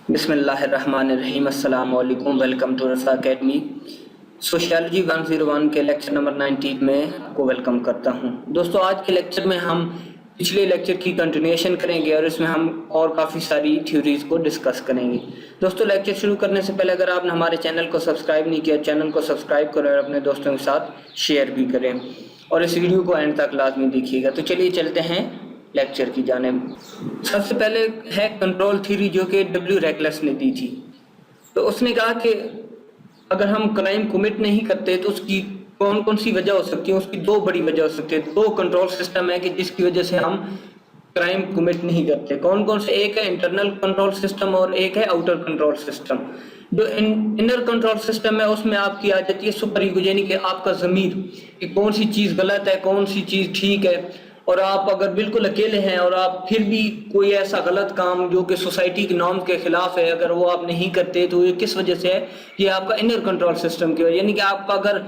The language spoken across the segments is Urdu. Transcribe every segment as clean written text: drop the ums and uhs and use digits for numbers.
بسم اللہ الرحمن الرحیم۔ السلام علیکم، ویلکم ٹو رفا اکیڈمی۔ سوشیالوجی 101 کے لیکچر نمبر 19 میں آپ کو ویلکم کرتا ہوں۔ دوستو، آج کے لیکچر میں ہم پچھلے لیکچر کی کنٹینیوشن کریں گے اور اس میں ہم اور کافی ساری تھیوریز کو ڈسکس کریں گے۔ دوستو، لیکچر شروع کرنے سے پہلے اگر آپ نے ہمارے چینل کو سبسکرائب نہیں کیا، چینل کو سبسکرائب کریں اور اپنے دوستوں کے ساتھ شیئر بھی کریں اور اس ویڈیو کو اینڈ تک لازمی دیکھیے گا۔ تو چلیے چلتے ہیں لیکچر کی جانب۔ سب سے پہلے ہے کنٹرول تھیوری، جو کہ ڈبلیو ریکلس نے دی تھی۔ تو اس نے کہا کہ اگر ہم کرائم کمٹ نہیں کرتے تو اس کی کون کون سی وجہ ہو سکتی ہے؟ اس کی دو بڑی وجہ ہو سکتی ہے۔ دو کنٹرول سسٹم ہے کہ جس کی وجہ سے ہم کرائم کمٹ نہیں کرتے۔ کون کون سے؟ ایک ہے انٹرنل کنٹرول سسٹم اور ایک ہے آؤٹر کنٹرول سسٹم۔ جو انر کنٹرول سسٹم ہے اس میں آپ کی آ جاتی ہے سپر ایگو، یعنی کہ آپ کا ضمیر کہ کون سی چیز غلط ہے، کون سی چیز ٹھیک ہے۔ اور آپ اگر بالکل اکیلے ہیں اور آپ پھر بھی کوئی ایسا غلط کام جو کہ سوسائٹی کے نارمز کے خلاف ہے اگر وہ آپ نہیں کرتے تو یہ کس وجہ سے ہے؟ یہ آپ کا انر کنٹرول سسٹم کی وجہ، یعنی کہ آپ کا اگر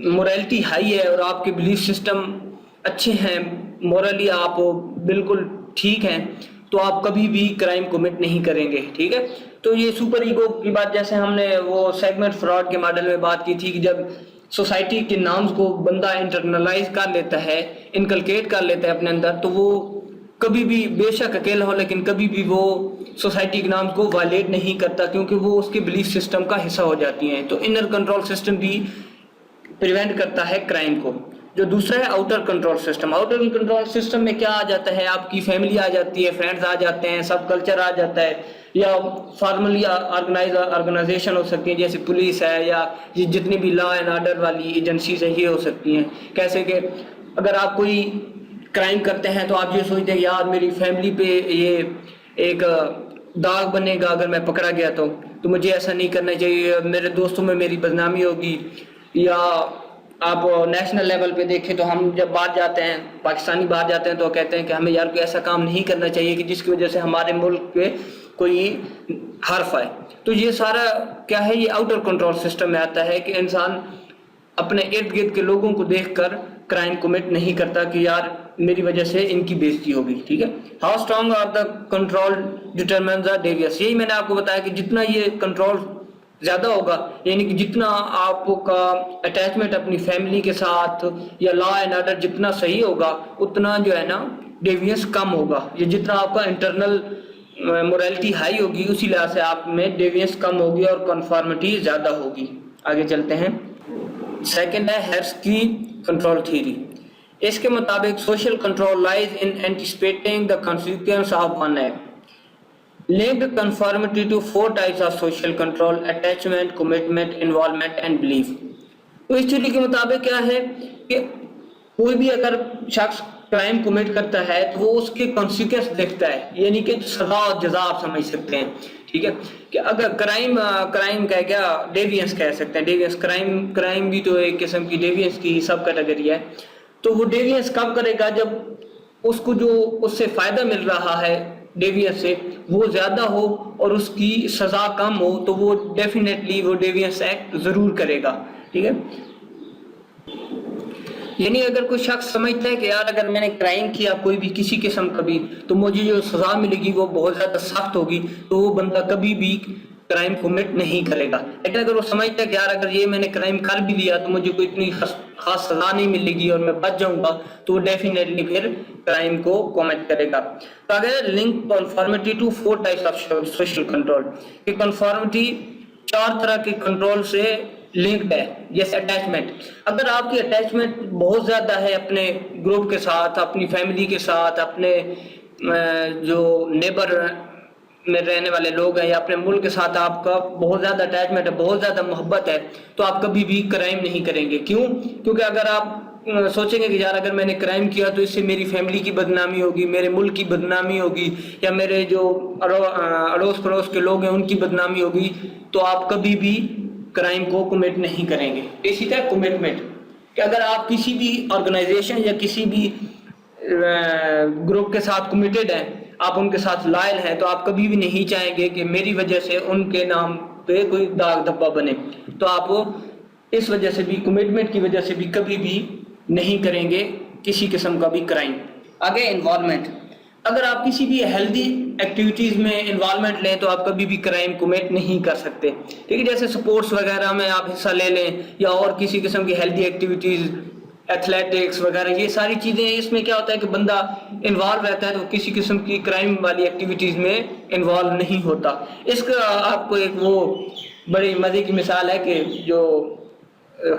مورالٹی ہائی ہے اور آپ کے بلیف سسٹم اچھے ہیں، مورلی آپ بالکل ٹھیک ہیں، تو آپ کبھی بھی کرائم کمٹ نہیں کریں گے۔ ٹھیک ہے، تو یہ سپر ایگو کی بات جیسے ہم نے وہ سیگمنٹ فراڈ کے ماڈل میں بات کی تھی کہ جب سوسائٹی کے نارمز کو بندہ انٹرنلائز کر لیتا ہے، انکلکیٹ کر لیتا ہے اپنے اندر، تو وہ کبھی بھی بے شک اکیلا ہو لیکن کبھی بھی وہ سوسائٹی کے نارمز کو وائلیٹ نہیں کرتا، کیونکہ وہ اس کے بلیف سسٹم کا حصہ ہو جاتی ہیں۔ تو انر کنٹرول سسٹم بھی پریونٹ کرتا ہے کرائم کو۔ جو دوسرا ہے outer control system. Outer control system میں کیا آ جاتا ہے؟ آپ کی فیملی آ جاتی ہے، فرینڈز آ جاتے ہیں، سب کلچر آ جاتا ہے، یا فارملی آرگنائزیشن ہو سکتی ہیں جیسے پولیس ہے، یا جتنی بھی لا اینڈ آرڈر والی ایجنسیز ہیں یہ ہو سکتی ہیں۔ کیسے کہ اگر آپ کوئی کرائم کرتے ہیں تو آپ یہ سوچتے ہیں یار میری فیملی پہ یہ ایک داغ بنے گا اگر میں پکڑا گیا تو مجھے ایسا نہیں کرنا چاہیے، میرے دوستوں میں میری بدنامی ہوگی۔ یا آپ نیشنل لیول پہ دیکھیں تو ہم جب باہر جاتے ہیں، پاکستانی باہر جاتے ہیں تو کہتے ہیں کہ ہمیں یار کوئی ایسا کام نہیں کرنا چاہیے کہ جس کی وجہ سے ہمارے ملک پہ کوئی حرف آئے۔ تو یہ سارا کیا ہے؟ یہ آؤٹر کنٹرول سسٹم میں آتا ہے کہ انسان اپنے ارد گرد کے لوگوں کو دیکھ کر کرائم کمٹ نہیں کرتا کہ یار میری وجہ سے ان کی بےزتی ہوگی۔ ٹھیک ہے، how strong are the control determines the deviance. یہی میں نے آپ کو بتایا کہ جتنا یہ کنٹرول زیادہ ہوگا، یعنی کہ جتنا آپ کا اٹیچمنٹ اپنی فیملی کے ساتھ یا لا اینڈ آرڈر جتنا صحیح ہوگا، اتنا جو ہے نا ڈیویس کم ہوگا۔ یہ جتنا آپ کا انٹرنل مورالٹی ہائی ہوگی اسی لحاظ سے آپ میں ڈیویس کم ہوگی اور کنفارمٹی زیادہ ہوگی۔ آگے چلتے ہیں۔ سیکنڈ ہے ہیرس کی کنٹرول تھیوری۔ اس کے مطابق social control لائز in anticipating the consequence of one act. Linked conformity to 4 types of social control: attachment, commitment, involvement and belief۔ تو اس تھیوری کے مطابق کیا ہے کہ کوئی بھی اگر شخص کرائم کمٹ کرتا ہے تو وہ اس کے کانسیکوینس دیکھتا ہے، یعنی کہ سزا اور جزا آپ سمجھ سکتے ہیں۔ ٹھیک ہے، کہ اگر کرائم کا کیا ڈیوینس کہہ سکتے ہیں، ڈیوینس کرائم بھی تو ایک قسم کی ڈیوینس کی سب کیٹیگری ہے۔ تو وہ ڈیوینس کب کرے گا؟ جب اس کو جو اس سے فائدہ مل رہا ہے ڈیوینس سے وہ زیادہ ہو اور اس کی سزا کم ہو، تو وہ ڈیفینیٹلی وہ ڈیوینس ایکٹ ضرور کرے گا۔ ٹھیک ہے، یعنی اگر کوئی شخص سمجھتا ہے کہ یار اگر میں نے کرائم کیا کوئی بھی کسی قسم کا بھی تو مجھے جو سزا ملے گی وہ بہت زیادہ سخت ہوگی، تو وہ بندہ کبھی بھی کرائم کمٹ نہیں کرے گا۔ لیکن اگر وہ سمجھتا ہے کہ یار اگر یہ میں نے کرائم کر بھی لیا تو مجھے کوئی اتنی خاص سزا نہیں ملے گی اور میں بچ جاؤں گا، تو وہ ڈیفینیٹلی پھر کرائم کو کمٹ کرے گا۔ تو اگر link conformity to 4 types of social control, کہ کنفارمٹی 4 طرح کے کنٹرول سے لنکڈ ہے۔ جیسے اٹیچمنٹ، اگر آپ کی اٹیچمنٹ بہت زیادہ ہے اپنے گروپ کے ساتھ، اپنی فیملی کے ساتھ، اپنے جو نیبر میں رہنے والے لوگ ہیں یا اپنے ملک کے ساتھ آپ کا بہت زیادہ اٹیچمنٹ ہے، بہت زیادہ محبت ہے، تو آپ کبھی بھی کرائم نہیں کریں گے۔ کیوں؟ کیونکہ اگر آپ سوچیں گے کہ یار اگر میں نے کرائم کیا تو اس سے میری فیملی کی بدنامی ہوگی، میرے ملک کی بدنامی ہوگی، یا میرے جو اڑوس پڑوس کے لوگ ہیں ان کی بدنامی ہوگی، تو آپ کبھی بھی کرائم کو کمٹ نہیں کریں گے۔ اسی طرح کمٹمنٹ، کہ اگر آپ کسی بھی آرگنائزیشن یا کسی بھی گروپ کے ساتھ کمیٹڈ ہیں، آپ ان کے ساتھ لائل ہیں، تو آپ کبھی بھی نہیں چاہیں گے کہ میری وجہ سے ان کے نام پہ کوئی داغ دھبا بنے، تو آپ اس وجہ سے بھی کمٹمنٹ کی وجہ سے بھی کبھی بھی نہیں کریں گے کسی قسم کا بھی کرائم۔ آگے انوالومنٹ، اگر آپ کسی بھی ہیلدی ایکٹیویٹیز میں انوالومنٹ لیں تو آپ کبھی بھی کرائم کمٹ نہیں کر سکتے، ٹھیک ہے؟ جیسے سپورٹس وغیرہ میں آپ حصہ لے لیں یا اور کسی قسم کی ہیلدی ایکٹیویٹیز، ایتھلیٹکس وغیرہ، یہ ساری چیزیں، اس میں کیا ہوتا ہے کہ بندہ انوالو رہتا ہے تو کسی قسم کی کرائم والی ایکٹیویٹیز میں انوالو نہیں ہوتا۔ اس کا آپ کو ایک وہ بڑی مزے کی مثال ہے کہ جو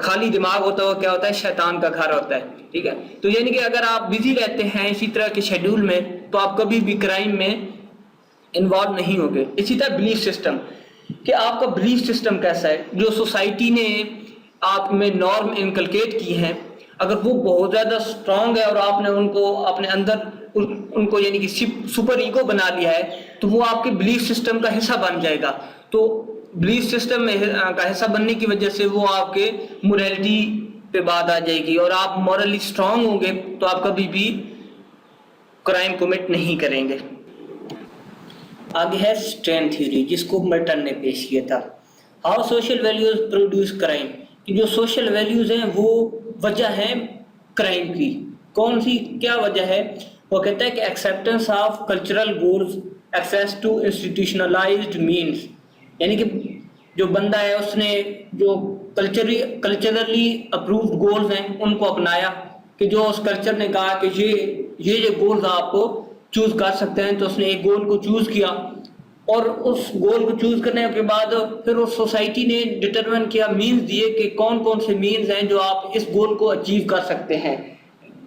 خالی دماغ ہوتا ہے وہ کیا ہوتا ہے، شیطان کا گھر ہوتا ہے، ٹھیک ہے؟ تو یعنی کہ اگر آپ بزی رہتے ہیں اسی طرح کے شیڈول میں تو آپ کبھی بھی کرائم میں انوالو نہیں ہوگے۔ اسی طرح بلیف سسٹم، کہ آپ کا بلیف سسٹم کیسا ہے، جو سوسائٹی نے آپ میں نارم انکلکیٹ کی ہیں، اگر وہ بہت زیادہ اسٹرانگ ہے اور آپ نے ان کو اپنے اندر ان کو یعنی کہ سپر ایگو بنا لیا ہے تو وہ آپ کے بلیف سسٹم کا حصہ بن جائے گا۔ تو بلیف سسٹم کا حصہ بننے کی وجہ سے وہ آپ کے موریلٹی پہ بات آ جائے گی، اور آپ مورلی اسٹرانگ ہوں گے تو آپ کبھی بھی کرائم کمٹ نہیں کریں گے۔ آگے ہے اسٹرین تھیوری، جس کو ملٹن نے پیش کیا تھا۔ How social values produce crime, کہ جو سوشل ویلیوز ہیں وہ وجہ ہے کرائم کی۔ کون سی کیا وجہ ہے؟ وہ کہتا ہے کہ acceptance of cultural goals, access to institutionalised means, یعنی کہ جو بندہ ہے اس نے جو کلچرلی اپرووڈ گولز ہیں ان کو اپنایا، کہ جو اس کلچر نے کہا کہ یہ گولز آپ چوز کر سکتے ہیں، تو اس نے ایک گول کو چوز کیا، اور اس گول کو چوز کرنے کے بعد پھر اس سوسائٹی نے ڈٹرمن کیا، مینز دیے کہ کون کون سے مینز ہیں جو آپ اس گول کو اچیو کر سکتے ہیں،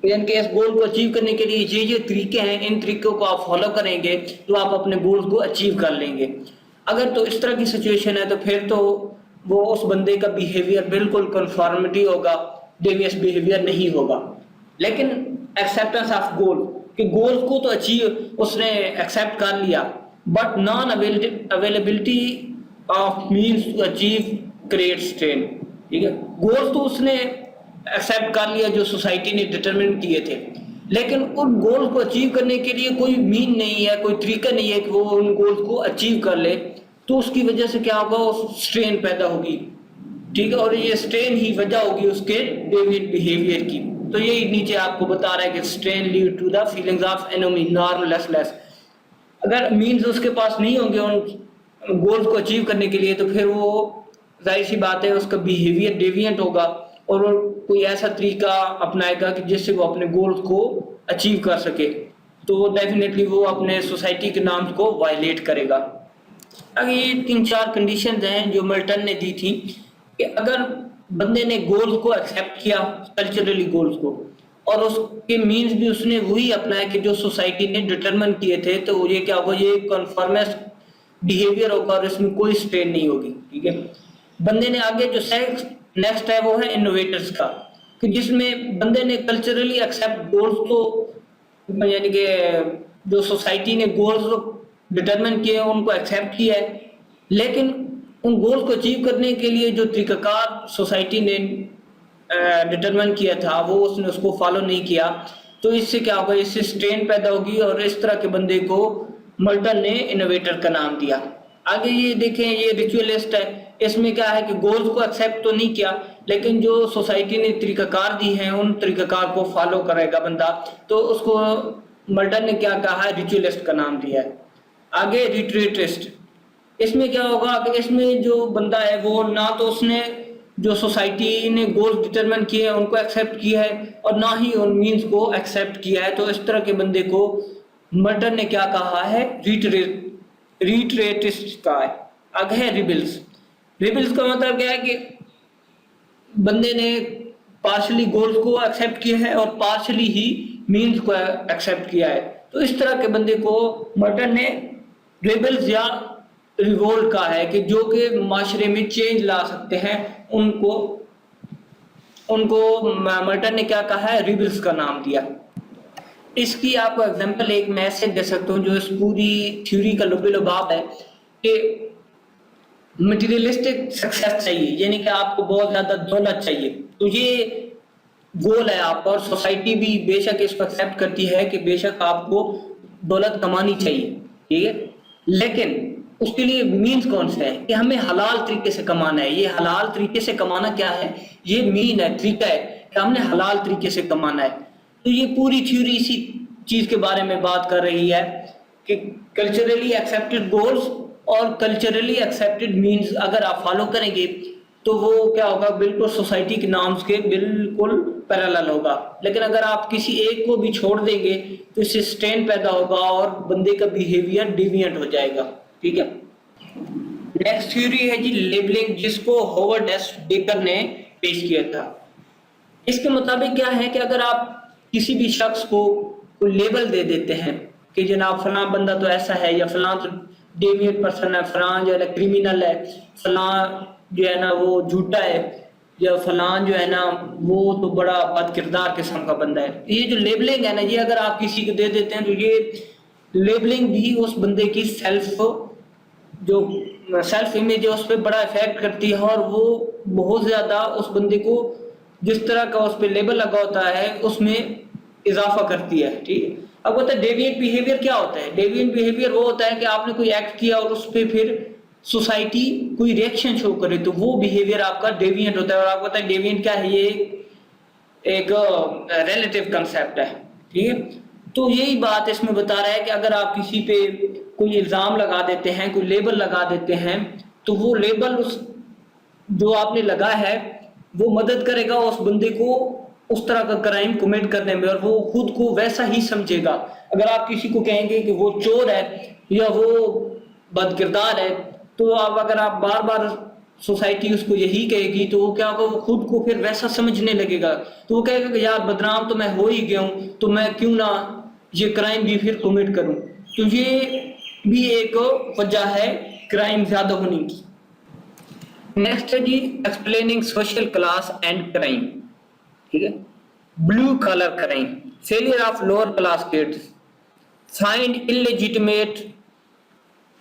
یعنی کہ اس گول کو اچیو کرنے کے لیے یہ طریقے ہیں، ان طریقوں کو آپ فالو کریں گے تو آپ اپنے گول کو اچیو کر لیں گے۔ اگر تو اس طرح کی سچویشن ہے تو پھر تو وہ اس بندے کا بیہیویئر بالکل کنفارمٹی ہوگا، ڈیویس بیہیویئر نہیں ہوگا۔ لیکن ایکسیپٹنس آف گول، کہ گولز کو تو اچیو اس نے ایکسیپٹ کر لیا، but non availability of means to achieve create strain, ٹھیک ہے؟ گولز تو اس نے ایکسیپٹ کر لیا جو سوسائٹی نے ڈٹرمن کیے تھے، لیکن ان گولز کو اچیو کرنے کے لیے کوئی مین نہیں ہے، کوئی طریقہ نہیں ہے کہ وہ ان گولز کو اچیو کر لے، تو اس کی وجہ سے کیا ہوگا، اسٹرین پیدا ہوگی، ٹھیک ہے؟ اور یہ اسٹرین ہی وجہ ہوگی اس کے ڈیویٹ بیہیویئر کی۔ تو یہی نیچے آپ کو بتا رہا ہے کہ strain lead to the feelings of anomie normlessness. اگر مینز اس کے پاس نہیں ہوں گے ان گولز کو اچیو کرنے کے لیے تو پھر وہ ظاہر سی بات ہے اس کا بیہیویئر ڈیوینٹ ہوگا، اور وہ کوئی ایسا طریقہ اپنائے گا کہ جس سے وہ اپنے گولز کو اچیو کر سکے، تو وہ ڈیفینیٹلی وہ اپنے سوسائٹی کے نام کو وائلیٹ کرے گا۔ اگر یہ 3-4 کنڈیشنز ہیں جو ملٹن نے دی تھی، کہ اگر بندے نے گولز کو ایکسیپٹ کیا، کلچرلی گولز کو، اور اس کے مینز بھی اس نے وہی اپنائے کہ جو سوسائٹی نے ڈٹرمن کیے تھے، تو یہ کیا ہوگا، یہ کنفارمسٹ بیہیویئر ہوگا اور اس میں کوئی اسٹرین نہیں ہوگی، ٹھیک ہے؟ بندے نے آگے جو نیکسٹ ہے وہ ہے انوویٹرز کا، کہ جس میں بندے نے کلچرلی ایکسیپٹ گولز کو، یعنی کہ جو سوسائٹی نے گولز ڈٹرمن کیے ان کو ایکسیپٹ کیا ہے، لیکن ان گولز کو اچیو کرنے کے لیے جو طریقہ کار سوسائٹی نے ڈٹرمن کیا تھا وہ اس نے اس کو فالو نہیں کیا، تو اس سے کیا ہوگا، اس سے اسٹرین پیدا ہوگی، اور اس طرح کے بندے کو ملٹن نے انوویٹر کا نام دیا۔ آگے یہ دیکھیں، یہ ریچولسٹ ہے، اس میں کیا ہے کہ گولز کو ایکسیپٹ تو نہیں کیا لیکن جو سوسائٹی نے طریقہ کار دی ہیں ان طریقہ کار کو فالو کرے گا بندہ، تو اس کو ملٹن نے کیا کہا ہے، ریچولسٹ کا نام دیا ہے۔ آگے ریٹریٹسٹ، اس میں کیا ہوگا کہ اس میں جو بندہ ہے وہ نہ تو اس نے جو سوسائٹی نے گول ڈٹرمن کیے ہیں ان کو ایکسیپٹ کیا ہے اور نہ ہی ان مینز کو ایکسیپٹ کیا ہے، تو اس طرح کے بندے کو ملٹن نے کیا کہا ہے، ریٹریٹسٹ کا ہے۔ آگے ہے ریبلز۔ ریبلز کا مطلب کیا ہے کہ بندے نے پارشلی گولز کو ایکسیپٹ کیا ہے اور پارشلی ہی مینز کو ایکسیپٹ کیا ہے، تو اس طرح کے بندے کو ملٹن نے ریبلز یا ریوولٹ کا ہے، کہ جو کہ معاشرے میں چینج لا سکتے ہیں، ان کو ملٹن نے کیا کہا ہے، ریبلز کا نام دیا۔ اس کی آپ کو ایگزامپل ایک میں ایسے دے سکتا ہوں جو اس پوری تھیوری کا لب لباب ہے، کہ مٹیریلسٹک سکسیس چاہیے، یعنی کہ آپ کو بہت زیادہ دولت چاہیے، تو یہ گول ہے آپ کا، اور سوسائٹی بھی بے شک اس کو ایکسیپٹ کرتی ہے کہ بے شک آپ کو دولت کمانی چاہیے، ٹھیک ہے؟ لیکن اس کے لیے مینز کون سے ہے کہ ہمیں حلال طریقے سے کمانا ہے۔ یہ حلال طریقے سے کمانا کیا ہے، یہ مین ہے، طریقہ ہے کہ ہم نے حلال طریقے سے کمانا ہے۔ تو یہ پوری تھیوری اسی چیز کے بارے میں بات کر رہی ہے کہ کلچرلی ایکسیپٹڈ گولز اور کلچرلی ایکسیپٹڈ مینز اگر آپ فالو کریں گے تو وہ کیا ہوگا، بالکل سوسائٹی کے نارمز کے بالکل پیرالل ہوگا. لیکن اگر آپ کسی ایک کو بھی چھوڑ دیں گے تو اس سے سٹرین پیدا ہوگا اور بندے کا بیہیویئر ڈیوینٹ ہو جائے گا. ٹھیک ہے. نیکسٹ تھیوری ہے جی لیبلنگ، جس کو ہوورڈ ایس بیکر نے پیش کیا تھا. اس کے مطابق کیا ہے کہ اگر آپ کسی بھی شخص کو کوئی لیبل دے دیتے ہیں کہ جناب فلاں بندہ تو ایسا ہے، یا فلاں تو ڈیویٹ پرسن ہے، فلاں جو ہے نا کرمینل ہے، فلاں جو ہے نا وہ جھوٹا ہے، یا فلاں جو ہے نا وہ تو بڑا بد کردار قسم کا بندہ ہے. یہ جو لیبلنگ ہے نا، یہ اگر آپ کسی کو دے دیتے ہیں تو یہ لیبلنگ بھی اس بندے کی سیلف امیج ہے اس پہ بڑا افیکٹ کرتی ہے، اور وہ بہت زیادہ اس بندے کو جس طرح کا اس پہ لیبل لگا ہوتا ہے اس میں اضافہ کرتی ہے. ٹھیک ہے. اب ہوتا ہے ڈیوینٹ بیہیویئر. کیا ہوتا ہے ڈیوینٹ بیہیویئر؟ وہ ہوتا ہے کہ آپ نے کوئی ایکٹ کیا اور اس پہ پھر سوسائٹی کوئی ریئیکشن شو کرے تو وہ بیہیویئر آپ کا ڈیوینٹ ہوتا ہے. اور آپ کو پتا ہے ڈیوینٹ کیا ہے؟ یہ ایک ریلیٹیو کنسیپٹ ہے. ٹھیک ہے. تو یہی بات اس میں بتا رہا ہے کہ اگر آپ کسی پہ کوئی الزام لگا دیتے ہیں، کوئی لیبل لگا دیتے ہیں، تو وہ لیبل جو آپ نے لگا ہے وہ مدد کرے گا اس بندے کو اس طرح کا کرائم کمٹ کرنے میں، اور وہ خود کو ویسا ہی سمجھے گا. اگر آپ کسی کو کہیں گے کہ وہ چور ہے یا وہ بد کردار ہے، تو اگر آپ بار بار سوسائٹی اس کو یہی کہے گی تو وہ کیا ہوگا، وہ خود کو پھر ویسا سمجھنے لگے گا. تو وہ کہے گا کہ یار بدنام تو میں ہو ہی گیا ہوں، تو میں کیوں نہ یہ کرائم بھی پھر کمٹ کروں. تو یہ بھی ایک وجہ ہے کرائم زیادہ ہونے کی. نیکسٹ ہے جی explaining social class and crime. ٹھیک ہے. Blue collar crime, failure of lower class kids find illegitimate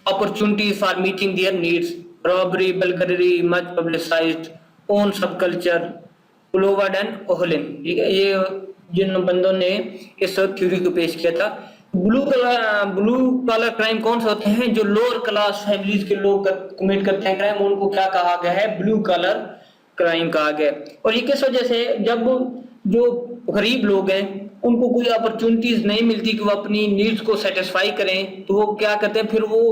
opportunities for meeting their needs, robbery, burglary, much publicized, own subculture, Cloward and O'Hallen. ٹھیک ہے. یہ جن بندوں نے اس تھیوری کو پیش کیا تھا. بلو کالر کرائم کون سے ہوتے ہیں؟ جو لوور کلاس فیملیز کے لوگ کمٹ کرتے ہیں کرائم، ان کو کیا کہا گیا ہے؟ بلو کالر کرائم کہا گیا. اور یہ کس وجہ سے؟ جب جو غریب لوگ ہیں ان کو کوئی اپرچونٹیز نہیں ملتی کہ وہ اپنی نیڈز کو سیٹسفائی کریں، تو وہ کیا کرتے ہیں؟ پھر وہ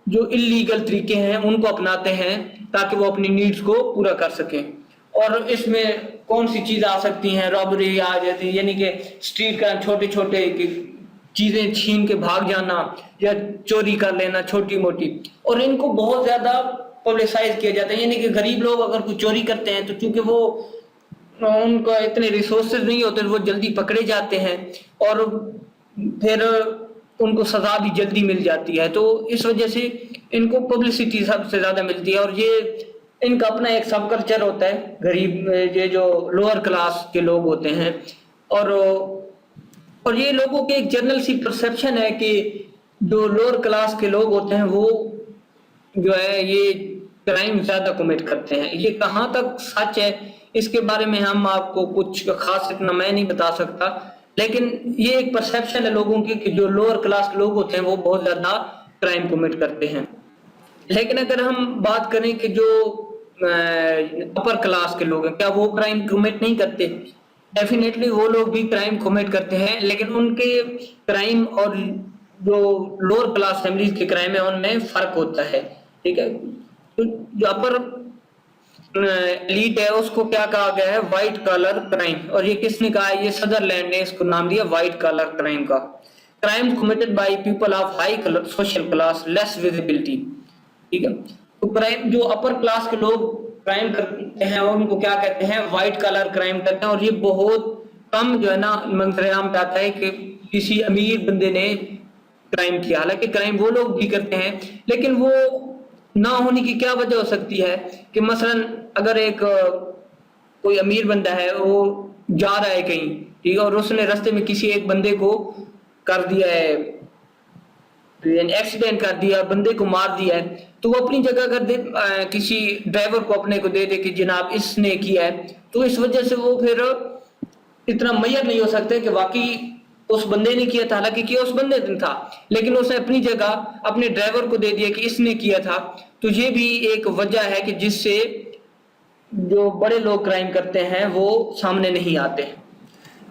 جو اللیگل طریقے ہیں ان کو اپناتے ہیں تاکہ وہ اپنی نیڈز کو پورا کر سکیں. اور اس میں کون سی چیز آ سکتی ہیں؟ رابری آ جاتی ہے، یعنی کہ اسٹریٹ کرائم، چھوٹے چھوٹے چیزیں چھین کے بھاگ جانا یا چوری کر لینا چھوٹی موٹی. اور ان کو بہت زیادہ پبلسائز کیا جاتا ہے. یعنی کہ غریب لوگ اگر کوئی چوری کرتے ہیں تو چونکہ وہ ان کو اتنے ریسورسز نہیں ہوتے، وہ جلدی پکڑے جاتے ہیں اور پھر ان کو سزا بھی جلدی مل جاتی ہے. تو اس وجہ سے ان کو پبلسٹی سب سے زیادہ ملتی ہے. اور یہ ان کا اپنا ایک سب کلچر ہوتا ہے غریب، یہ جو لوور کلاس کے لوگ ہوتے ہیں. اور یہ لوگوں کی ایک جنرل سی پرسیپشن ہے کہ جو لوور کلاس کے لوگ ہوتے ہیں وہ جو ہے یہ کرائم زیادہ کمٹ کرتے ہیں. یہ کہاں تک سچ ہے اس کے بارے میں ہم آپ کو کچھ خاص اتنا میں نہیں بتا سکتا، لیکن یہ ایک پرسیپشن ہے لوگوں کی کہ جو لوور کلاس کے لوگ ہوتے ہیں وہ بہت زیادہ کرائم کمٹ کرتے ہیں. لیکن اگر ہم بات کریں کہ جو اپر کلاس کے لوگ ہیں، کیا وہ کرائم کمٹ نہیں کرتے؟ ڈیفینیٹلی وہ لوگ بھی کرائم کمٹ کرتے ہیں، لیکن ان کے کرائم اور جو لوور کلاس فیملیز کے کرائم ہے ان میں فرق ہوتا ہے. ٹھیک ہے. جو اپر ایلیٹ ہے اس کو کیا کہا گیا ہے؟ White collar crime. اور یہ کس نے کہا ہے؟ یہ سدرلینڈ نے اس کو نام دیا وائٹ کالر کرائم کا. Crime committed by people of high social class less visibility. ٹھیک ہے. تو کرائم جو اپر کلاس کے لوگ کرائم کرتے ہیں ان کو کیا کہتے ہیں؟ وائٹ کالر کرائم کرتے ہیں. اور یہ بہت کم جو ہے نا منظر عام پہ آتا ہے کہ کسی امیر بندے نے کرائم کیا. حالانکہ کرائم وہ لوگ بھی کرتے ہیں، لیکن وہ نہ ہونے کی کیا وجہ ہو سکتی ہے کہ مثلا اگر ایک کوئی امیر بندہ ہے وہ جا رہا ہے کہیں، ٹھیک ہے، اور اس نے رستے میں کسی ایک بندے کو کر دیا ہے، ایکسیڈنٹ کر دیا، بندے کو مار دیا ہے، تو وہ اپنی جگہ اگر کسی ڈرائیور کو اپنے کو دے دے کہ جناب اس نے کیا ہے، تو اس وجہ سے وہ پھر اتنا میئر نہیں ہو سکتے کہ واقعی اس بندے نے کیا تھا. حالانکہ کیا اس بندے نے تھا، لیکن اس نے اپنی جگہ اپنے ڈرائیور کو دے دیا کہ اس نے کیا تھا. تو یہ بھی ایک وجہ ہے کہ جس سے جو بڑے لوگ کرائم کرتے ہیں وہ سامنے نہیں آتے.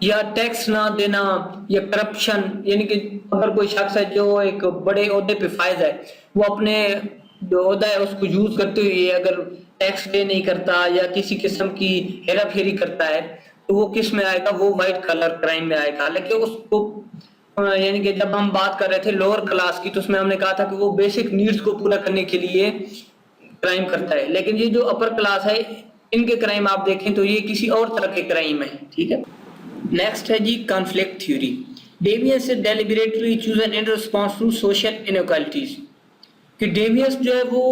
یا ٹیکس نہ دینا یا کرپشن، یعنی کہ اگر کوئی شخص ہے جو ایک بڑے عہدے پہ فائز ہے، وہ اپنے جو عہدہ ہے اس کو یوز کرتے ہوئے اگر ٹیکس پے نہیں کرتا یا کسی قسم کی ہیرا پھیری کرتا ہے تو وہ کس میں آئے گا؟ وہ وائٹ کلر کرائم میں آئے گا۔ حالانکہ اس کو یعنی کہ جب ہم بات کر رہے تھے لوور کلاس کی تو اس میں ہم نے کہا تھا کہ وہ بیسک نیڈز کو پورا کرنے کے لیے کرائم کرتا ہے، لیکن یہ جو اپر کلاس ہے ان کے کرائم آپ دیکھیں تو یہ کسی اور طرح کے کرائم ہے، ٹھیک ہے۔ نیکسٹ ہے جی conflict theory. Deviance deliberately chosen in response to social inequalities, کہ ڈیوینس جو ہے وہ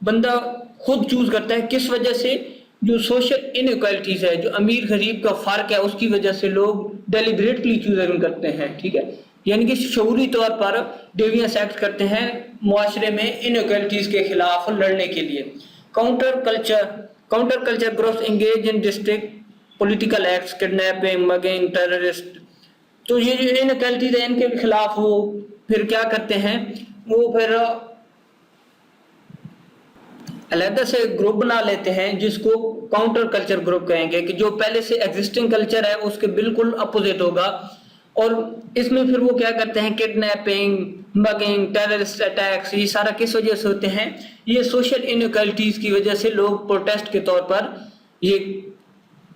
بندہ خود چوز کرتا ہے، کس وجہ سے؟ جو سوشل انیکوالٹیز ہے، جو امیر غریب کا فرق ہے، اس کی وجہ سے لوگ ڈیلیبریٹلی چوز کرتے ہیں، ٹھیک ہے، یعنی کہ شعوری طور پر ڈیوینس ایکٹ کرتے ہیں معاشرے میں انیکوالٹیز کے خلاف لڑنے کے لیے۔ Counter culture groups engage in district political acts, kidnapping, mugging, terrorist, تو یہ جو انیکوالٹیز ہیں ان کے خلاف وہ پھر کیا کرتے ہیں؟ وہ پھر علیحدہ سے گروپ بنا لیتے ہیں جس کو کاؤنٹر کلچر گروپ کہیں گے، کہ جو پہلے سے ایگزسٹنگ کلچر ہے اس کے بالکل اپوزٹ ہوگا، اور اس میں پھر وہ کیا کرتے ہیں؟ کڈنیپنگ، مگنگ، ٹیررسٹ اٹیکس، یہ سارا کس وجہ سے ہوتے ہیں؟ یہ سوشل انیکوالٹیز کی وجہ سے لوگ پروٹیسٹ کے طور پر یہ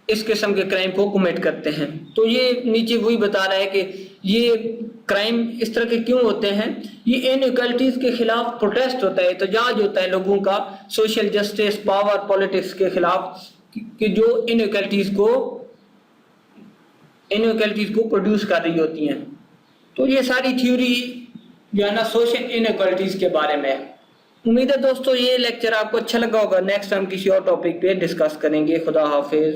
اس قسم کے کرائم کو کمٹ کرتے ہیں۔ تو یہ نیچے وہی بتا رہا ہے کہ یہ کرائم اس طرح کے کیوں ہوتے ہیں؟ یہ انیکوالٹیز کے خلاف پروٹیسٹ ہوتا ہے، احتجاج ہوتا ہے لوگوں کا سوشل جسٹس، پاور، پولیٹکس کے خلاف، کہ جو انیکوالٹیز کو پروڈیوس کر رہی ہوتی ہیں۔ تو یہ ساری تھیوری جو ہے نا سوشل انیکوالٹیز کے بارے میں ہے۔ امید ہے دوستو یہ لیکچر آپ کو اچھا لگا ہوگا۔ نیکسٹ ہم کسی اور ٹاپک پہ ڈسکس کریں گے۔ خدا حافظ۔